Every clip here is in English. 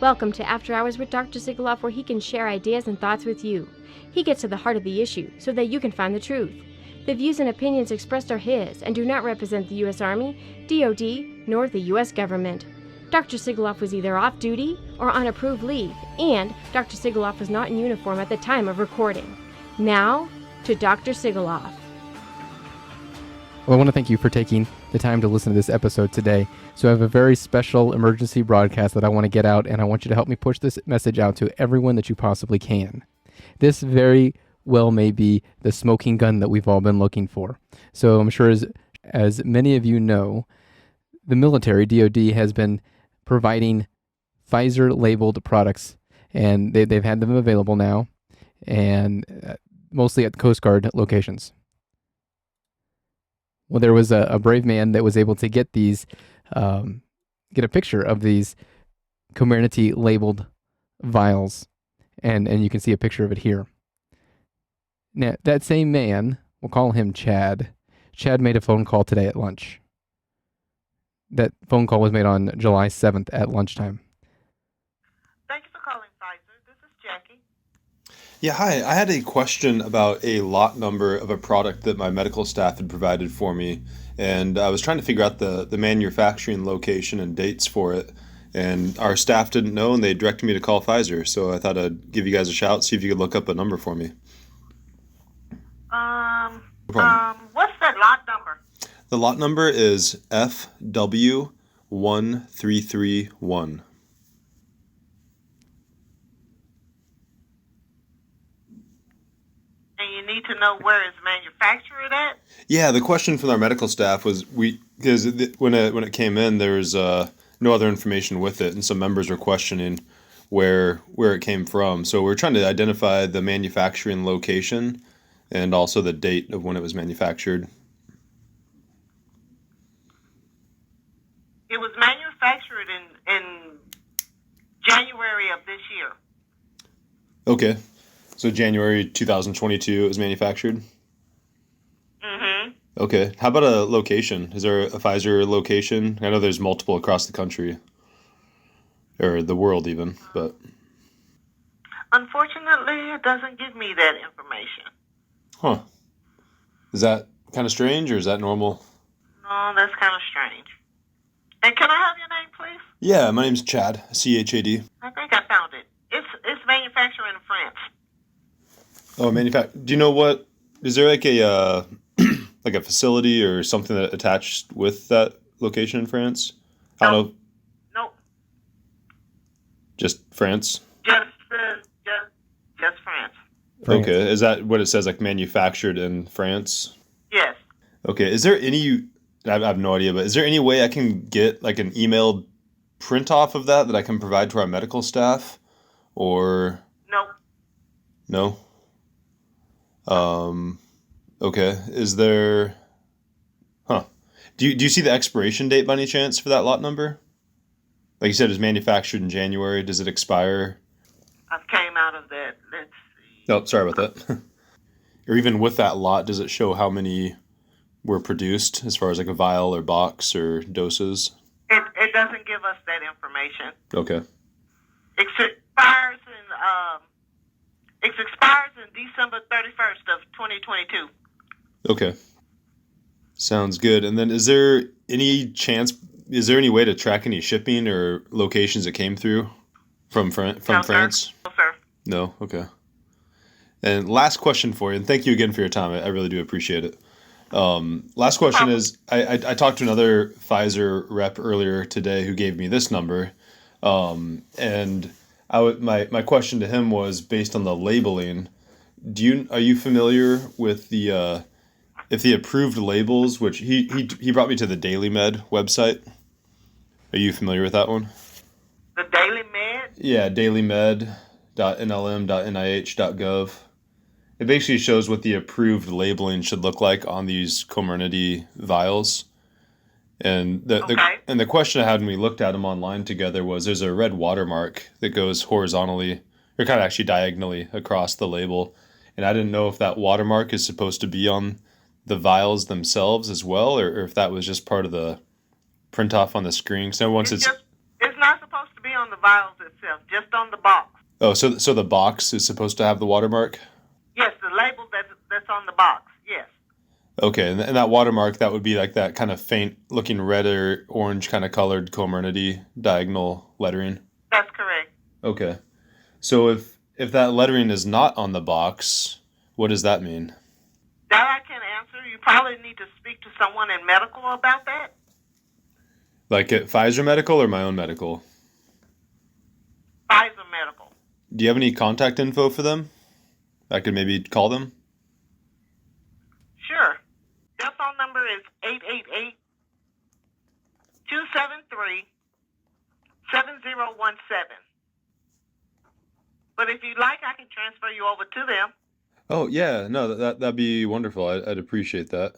Welcome to After Hours with Dr. Sigaloff, where he can share ideas and thoughts with you. He gets to the heart of the issue so that you can find the truth. The views and opinions expressed are his and do not represent the U.S. Army, DoD, nor the U.S. government. Dr. Sigaloff was either off duty or on approved leave, and Dr. Sigaloff was not in uniform at the time of recording. Now, to Dr. Sigaloff. Well, I want to thank you for taking the time to listen to this episode today. So I have a very special emergency broadcast that I want to get out, and I want you to help me push this message out to everyone that you possibly can. This very well may be the smoking gun that we've all been looking for. So I'm sure as many of you know, the military, DoD, has been providing Pfizer-labeled products, and they've had them available now, and mostly at Coast Guard locations. Well, there was a brave man that was able to get these, get a picture of these Comirnaty labeled vials, and you can see a picture of it here. Now, that same man, we'll call him Chad. Chad made a phone call today at lunch. That phone call was made on July 7th at lunchtime. Thank you for calling Pfizer. This is Jackie. Yeah, hi. I had a question about a lot number of a product that my medical staff had provided for me, and I was trying to figure out the manufacturing location and dates for it, and our staff didn't know, and they directed me to call Pfizer, so I thought I'd give you guys a shout, see if you could look up a number for me. What's that lot number? The lot number is FW1331. And you need to know where it's manufactured at? Yeah, the question from our medical staff was because when it came in, there was no other information with it, and some members were questioning where it came from. So we're trying to identify the manufacturing location and also the date of when it was manufactured. It was manufactured in January of this year. Okay. So January 2022 it was manufactured? Mm-hmm. Okay. How about a location? Is there a Pfizer location? I know there's multiple across the country. Or the world even, but... Unfortunately, it doesn't give me that information. Huh. Is that kind of strange, or is that normal? No, that's kind of strange. And can I have your name, please? Yeah, my name's Chad, C-H-A-D. I think I found it. It's manufactured in France. Oh, do you know what? Is there like a like a facility or something that attached with that location in France? I don't know. Nope. Just France? Just France. Okay. Is that what it says, like manufactured in France? Yes. Okay. Is there any, I have no idea, but is there any way I can get like an emailed print off of that I can provide to our medical staff? Or? Nope. No? Okay. Is there, Do you see the expiration date by any chance for that lot number? Like you said, it was manufactured in January. Does it expire? I came out of that. Let's see. Oh, sorry about that. Or even with that lot, does it show how many were produced as far as like a vial or box or doses? It doesn't give us that information. Okay. It expires in December 31st of 2022. Okay. Sounds good. And then is there any way to track any shipping or locations it came through from France? No, sir. No? Okay. And last question for you, and thank you again for your time. I really do appreciate it. Last question is, I talked to another Pfizer rep earlier today who gave me this number, and my question to him was based on the labeling. Are you familiar with the if the approved labels, which he brought me to the Daily Med website? Are you familiar with that one? The Daily Med? Yeah, dailymed.nlm.nih.gov. It basically shows what the approved labeling should look like on these Comirnaty vials. And the question I had when we looked at them online together was there's a red watermark that goes horizontally, or kind of actually diagonally across the label. And I didn't know if that watermark is supposed to be on the vials themselves as well, or if that was just part of the print off on the screen. So It's not supposed to be on on the vials itself, just on the box. Oh, so the box is supposed to have the watermark? Yes, the label that's on the box, yes. Okay, and that watermark, that would be like that kind of faint looking red or orange kind of colored Comirnaty diagonal lettering? That's correct. Okay. So if that lettering is not on the box, what does that mean? That I can answer. You probably need to speak to someone in medical about that. Like at Pfizer Medical or my own medical? Pfizer Medical. Do you have any contact info for them? I could maybe call them? Sure. Their phone number is 888-273-7017. But if you'd like, I can transfer you over to them. Oh, yeah. No, that'd be wonderful. I'd appreciate that.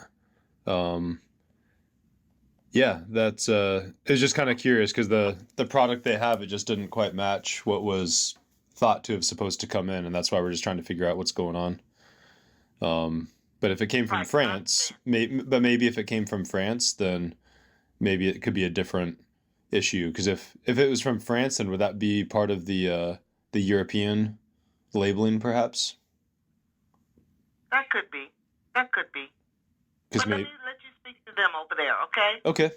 Yeah, that's it's just kind of curious because the product they have, it just didn't quite match what was thought to have supposed to come in, and that's why we're just trying to figure out what's going on. But if it came from Right, France, maybe if it came from France, then maybe it could be a different issue. Because if it was from France, then would that be part of the European labeling, perhaps? That could be. That could be. But let me let you speak to them over there, okay? Okay.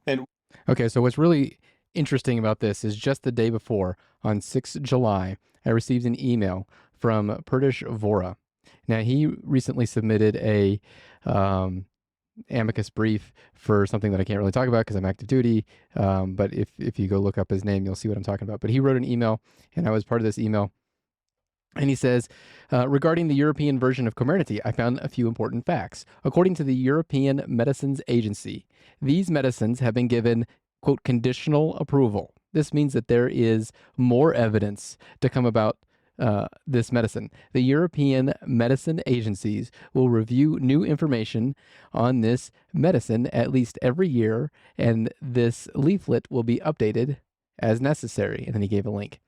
And Okay, so what's really interesting about this is just the day before, on 6th July, I received an email from Purdish Vora. Now, he recently submitted a amicus brief for something that I can't really talk about because I'm active duty, but if you go look up his name, you'll see what I'm talking about. But he wrote an email, and I was part of this email. And he says, regarding the European version of Comirnaty, I found a few important facts. According to the European Medicines Agency, these medicines have been given, quote, conditional approval. This means that there is more evidence to come about this medicine. The European medicine agencies will review new information on this medicine at least every year, and this leaflet will be updated as necessary. And then he gave a link.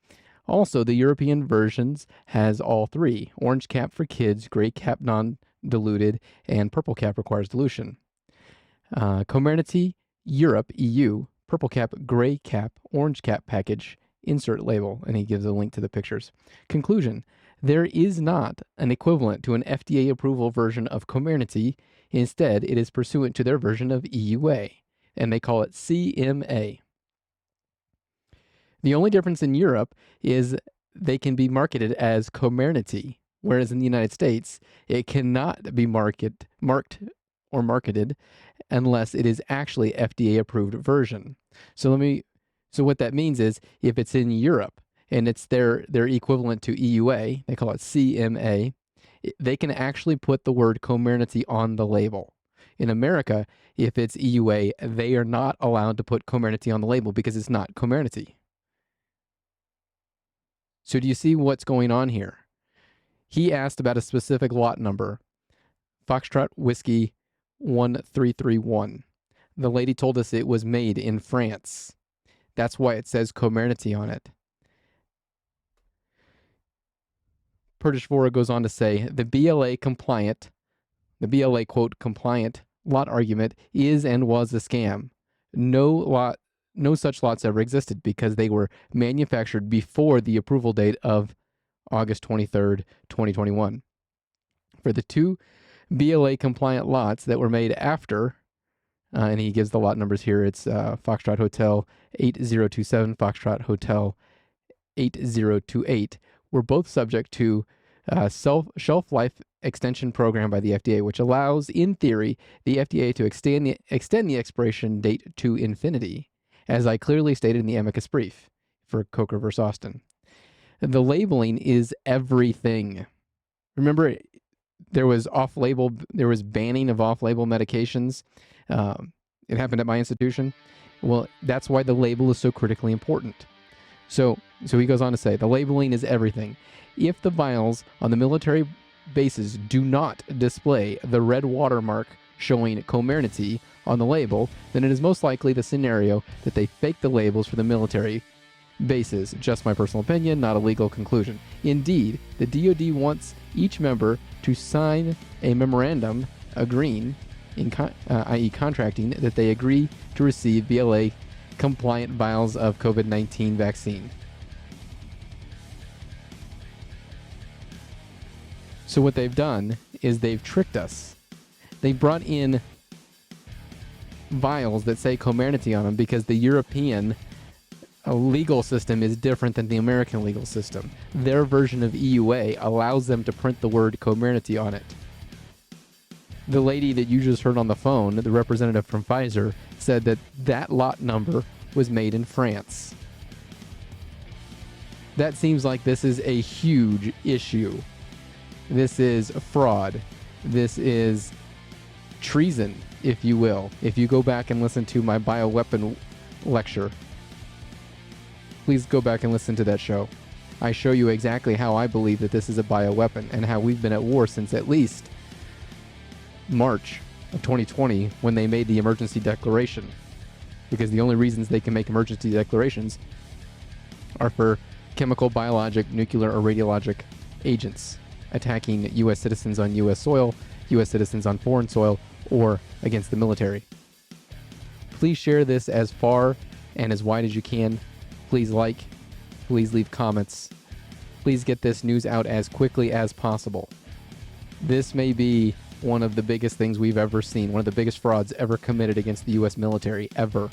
Also, the European versions has all three: orange cap for kids, gray cap non-diluted, and purple cap requires dilution. Comirnaty Europe, EU, purple cap, gray cap, orange cap package, insert label, and he gives a link to the pictures. Conclusion: there is not an equivalent to an FDA approval version of Comirnaty. Instead, it is pursuant to their version of EUA, and they call it CMA. The only difference in Europe is they can be marketed as Comirnaty, whereas in the United States, it cannot be marked or marketed unless it is actually FDA approved version. So what that means is if it's in Europe and it's their equivalent to EUA, they call it CMA, they can actually put the word Comirnaty on the label. In America, if it's EUA, they are not allowed to put Comirnaty on the label because it's not Comirnaty. So do you see what's going on here? He asked about a specific lot number, Foxtrot Whiskey 1331. The lady told us it was made in France. That's why it says Comirnaty on it. Purdish Vora goes on to say, the BLA quote, compliant lot argument is and was a scam. No such lots ever existed because they were manufactured before the approval date of August 23rd, 2021. For the two BLA compliant lots that were made after, and he gives the lot numbers here, it's Foxtrot Hotel 8027, Foxtrot Hotel 8028, were both subject to shelf life extension program by the FDA, which allows, in theory, the FDA to extend the expiration date to infinity, as I clearly stated in the amicus brief for Coker versus Austin. The labeling is everything. Remember, there was banning of off-label medications. It happened at my institution. Well, that's why the label is so critically important. So he goes on to say, the labeling is everything. If the vials on the military bases do not display the red watermark showing Comirnaty on the label, then it is most likely the scenario that they fake the labels for the military bases. Just my personal opinion, not a legal conclusion. Indeed, the DoD wants each member to sign a memorandum agreeing, i.e. contracting, that they agree to receive BLA compliant vials of COVID-19 vaccine. So what they've done is they've tricked us. They brought in vials that say Comirnaty on them because the European legal system is different than the American legal system. Their version of EUA allows them to print the word Comirnaty on it. The lady that you just heard on the phone, the representative from Pfizer, said that that lot number was made in France. That seems like this is a huge issue. This is fraud. This is treason, if you will. If you go back and listen to my bioweapon lecture, please go back and listen to that show. I show you exactly how I believe that this is a bioweapon and how we've been at war since at least March of 2020 when they made the emergency declaration. Because the only reasons they can make emergency declarations are for chemical, biologic, nuclear, or radiologic agents attacking U.S. citizens on U.S. soil, U.S. citizens on foreign soil, or against the military. Please share this as far and as wide as you can. Please like, please leave comments. Please get this news out as quickly as possible. This may be one of the biggest things we've ever seen, one of the biggest frauds ever committed against the U.S. military, ever.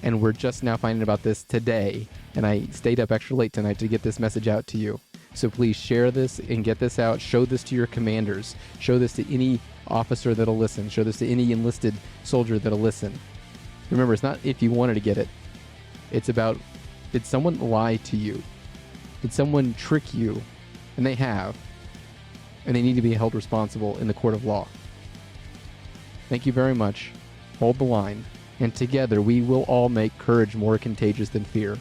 And we're just now finding about this today, and I stayed up extra late tonight to get this message out to you. So please share this and get this out. Show this to your commanders. Show this to any officer that'll listen. Show this to any enlisted soldier that'll listen. Remember, it's not if you wanted to get it. It's about, did someone lie to you? Did someone trick you? And they have. And they need to be held responsible in the court of law. Thank you very much. Hold the line. And together we will all make courage more contagious than fear.